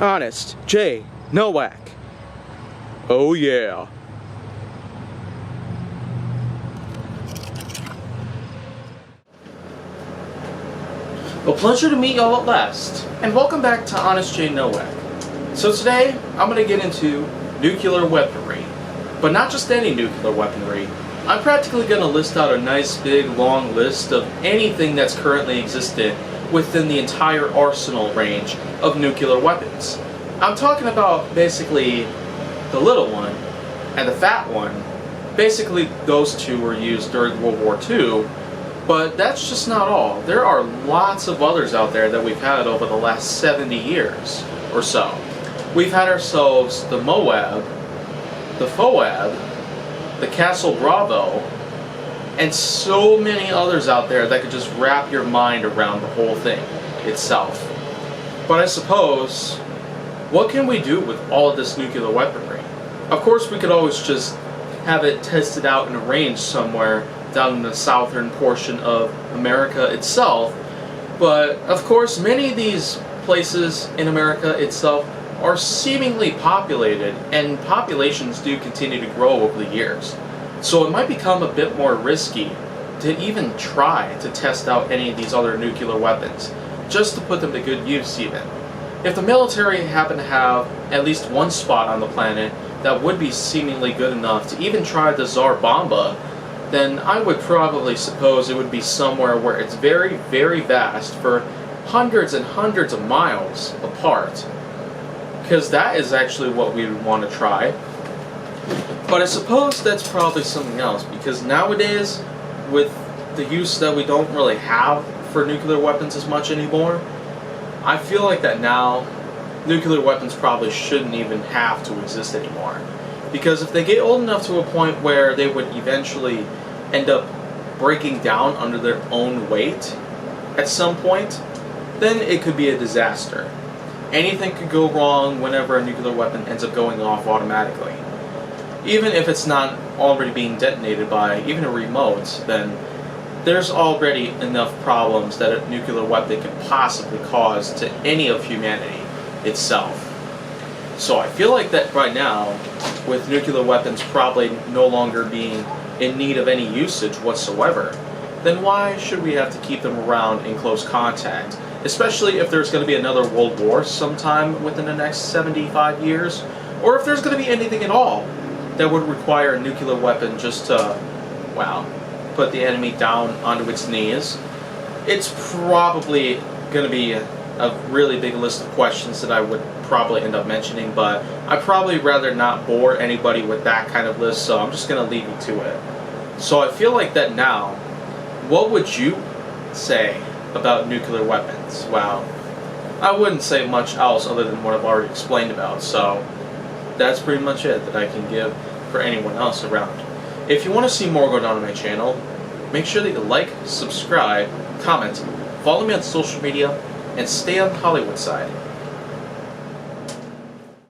Honest J. Nowak. Oh yeah. A pleasure to meet y'all at last, and welcome back to Honest J. Nowak. So today, I'm going to get into nuclear weaponry, but not just any nuclear weaponry. I'm practically going to list out a nice big long list of anything that's currently existent within the entire arsenal range of nuclear weapons. I'm talking about basically the little one and the fat one. Basically those two were used during World War II, but that's just not all. There are lots of others out there that we've had over the last 70 years or so. We've had ourselves the Moab, the Foab, the Castle Bravo, and so many others out there that could just wrap your mind around the whole thing itself. But I suppose, what can we do with all of this nuclear weaponry? Of course, we could always just have it tested out in a range somewhere down in the southern portion of America itself, but of course many of these places in America itself are seemingly populated, and populations do continue to grow over the years. So it might become a bit more risky to even try to test out any of these other nuclear weapons, just to put them to good use even. If the military happen to have at least one spot on the planet that would be seemingly good enough to even try the Tsar Bomba, then I would probably suppose it would be somewhere where it's very, very vast for hundreds and hundreds of miles apart. Because that is actually what we would want to try. But I suppose that's probably something else, because nowadays, with the use that we don't really have for nuclear weapons as much anymore, I feel like that now, nuclear weapons probably shouldn't even have to exist anymore. Because if they get old enough to a point where they would eventually end up breaking down under their own weight at some point, then it could be a disaster. Anything could go wrong whenever a nuclear weapon ends up going off automatically. Even if it's not already being detonated by even a remote, then there's already enough problems that a nuclear weapon can possibly cause to any of humanity itself. So I feel like that right now, with nuclear weapons probably no longer being in need of any usage whatsoever, then why should we have to keep them around in close contact? Especially if there's going to be another world war sometime within the next 75 years, or if there's going to be anything at all that would require a nuclear weapon just to, wow, put the enemy down onto its knees. It's probably going to be a really big list of questions that I would probably end up mentioning, but I'd probably rather not bore anybody with that kind of list, so I'm just going to leave you to it. So I feel like that now, what would you say about nuclear weapons? Well, I wouldn't say much else other than what I've already explained about, so that's pretty much it that I can give for anyone else around. If you want to see more go down on my channel, make sure that you like, subscribe, comment, follow me on social media, and stay on the Hollywood side.